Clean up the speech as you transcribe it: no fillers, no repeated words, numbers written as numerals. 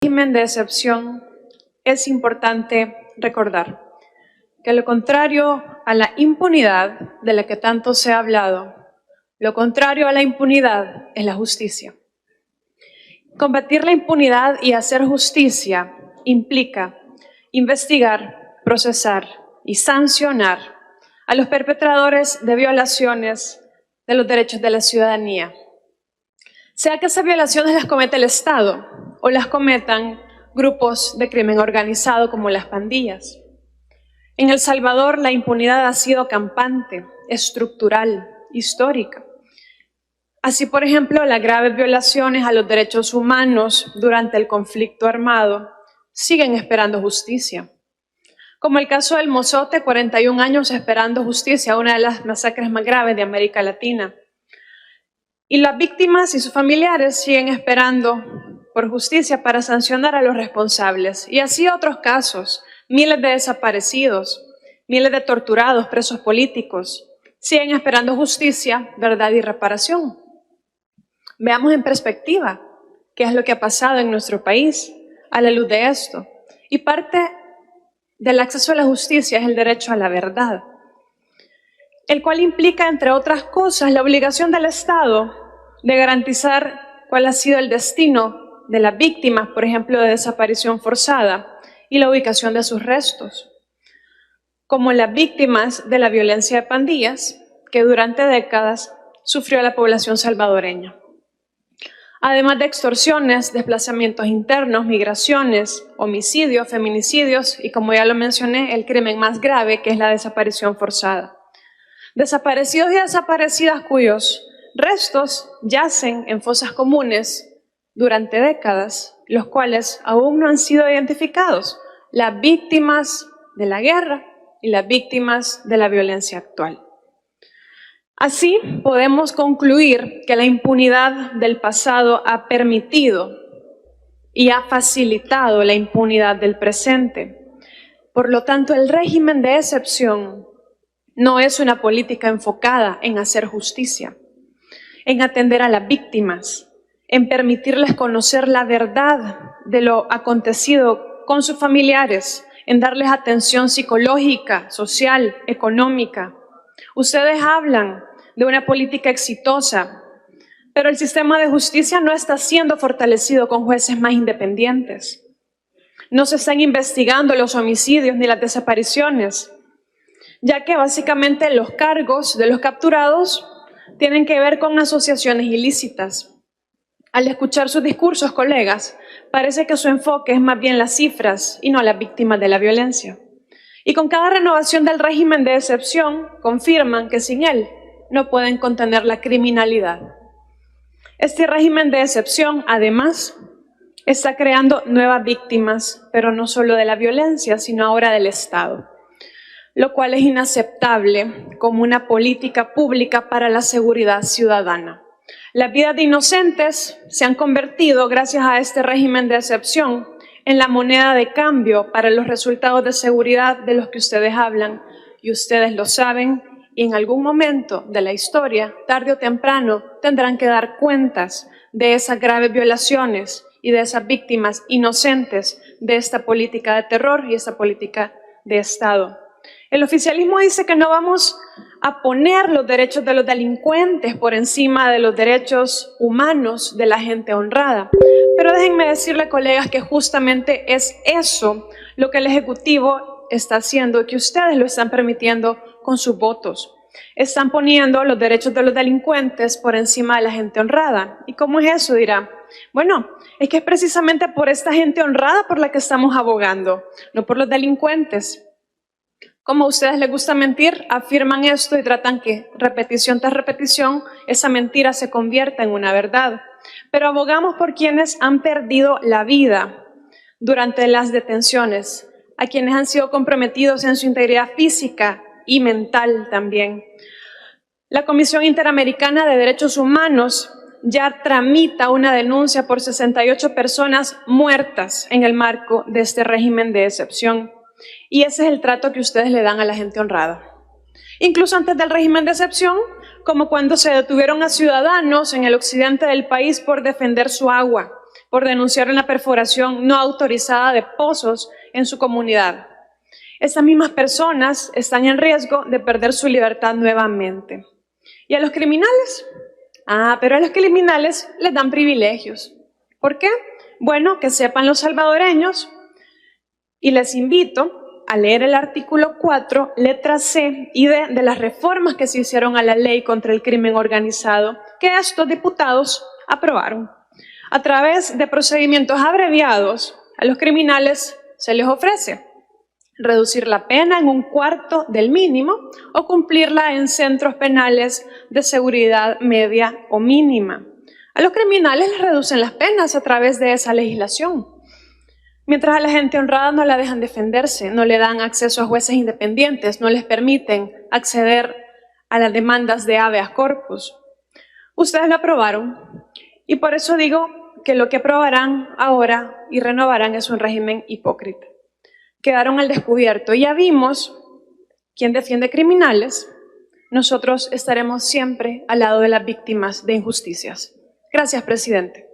régimen de excepción, es importante recordar que lo contrario a la impunidad de la que tanto se ha hablado, lo contrario a la impunidad es la justicia. Combatir la impunidad y hacer justicia implica investigar, procesar y sancionar a los perpetradores de violaciones de los derechos de la ciudadanía, sea que esas violaciones las cometa el Estado o las cometan grupos de crimen organizado como las pandillas. En El Salvador la impunidad ha sido campante, estructural, histórica. Así, por ejemplo, las graves violaciones a los derechos humanos durante el conflicto armado siguen esperando justicia. Como el caso del Mozote, 41 años esperando justicia, una de las masacres más graves de América Latina. Y las víctimas y sus familiares siguen esperando por justicia para sancionar a los responsables. Y así otros casos, miles de desaparecidos, miles de torturados, presos políticos, siguen esperando justicia, verdad y reparación. Veamos en perspectiva qué es lo que ha pasado en nuestro país a la luz de esto. Y parte del acceso a la justicia es el derecho a la verdad, el cual implica, entre otras cosas, la obligación del Estado de garantizar cuál ha sido el destino de las víctimas, por ejemplo, de desaparición forzada, y la ubicación de sus restos, como las víctimas de la violencia de pandillas que durante décadas sufrió la población salvadoreña. Además de extorsiones, desplazamientos internos, migraciones, homicidios, feminicidios y, como ya lo mencioné, el crimen más grave, que es la desaparición forzada. Desaparecidos y desaparecidas cuyos restos yacen en fosas comunes durante décadas, los cuales aún no han sido identificados, las víctimas de la guerra y las víctimas de la violencia actual. Así podemos concluir que la impunidad del pasado ha permitido y ha facilitado la impunidad del presente. Por lo tanto, el régimen de excepción no es una política enfocada en hacer justicia, en atender a las víctimas, en permitirles conocer la verdad de lo acontecido con sus familiares, en darles atención psicológica, social, económica. Ustedes hablan de una política exitosa, pero el sistema de justicia no está siendo fortalecido con jueces más independientes. No se están investigando los homicidios ni las desapariciones, ya que básicamente los cargos de los capturados tienen que ver con asociaciones ilícitas. Al escuchar sus discursos, colegas, parece que su enfoque es más bien las cifras y no las víctimas de la violencia. Y con cada renovación del régimen de excepción, confirman que sin él no pueden contener la criminalidad. Este régimen de excepción, además, está creando nuevas víctimas, pero no solo de la violencia, sino ahora del Estado, lo cual es inaceptable como una política pública para la seguridad ciudadana. Las vidas de inocentes se han convertido, gracias a este régimen de excepción, en la moneda de cambio para los resultados de seguridad de los que ustedes hablan, y ustedes lo saben, y en algún momento de la historia, tarde o temprano, tendrán que dar cuentas de esas graves violaciones y de esas víctimas inocentes de esta política de terror y esta política de Estado. El oficialismo dice que no vamos a poner los derechos de los delincuentes por encima de los derechos humanos de la gente honrada. Pero déjenme decirle, colegas, que justamente es eso lo que el Ejecutivo está haciendo y que ustedes lo están permitiendo con sus votos. Están poniendo los derechos de los delincuentes por encima de la gente honrada. ¿Y cómo es eso? Dirá. Bueno, es que es precisamente por esta gente honrada por la que estamos abogando, no por los delincuentes. Como a ustedes les gusta mentir, afirman esto y tratan que repetición tras repetición esa mentira se convierta en una verdad. Pero abogamos por quienes han perdido la vida durante las detenciones, a quienes han sido comprometidos en su integridad física y mental también. La Comisión Interamericana de Derechos Humanos ya tramita una denuncia por 68 personas muertas en el marco de este régimen de excepción. Y ese es el trato que ustedes le dan a la gente honrada. Incluso antes del régimen de excepción, como cuando se detuvieron a ciudadanos en el occidente del país por defender su agua, por denunciar una perforación no autorizada de pozos en su comunidad. Estas mismas personas están en riesgo de perder su libertad nuevamente. ¿Y a los criminales? Pero a los criminales les dan privilegios. ¿Por qué? Bueno, que sepan los salvadoreños, y les invito a leer el artículo 4, letra C y D de las reformas que se hicieron a la ley contra el crimen organizado, que estos diputados aprobaron. A través de procedimientos abreviados, a los criminales se les ofrece reducir la pena en 1/4 del mínimo o cumplirla en centros penales de seguridad media o mínima. A los criminales les reducen las penas a través de esa legislación. Mientras a la gente honrada no la dejan defenderse, no le dan acceso a jueces independientes, no les permiten acceder a las demandas de habeas corpus. Ustedes lo aprobaron y por eso digo que lo que aprobarán ahora y renovarán es un régimen hipócrita. Quedaron al descubierto. Ya vimos quién defiende criminales. Nosotros estaremos siempre al lado de las víctimas de injusticias. Gracias, presidente.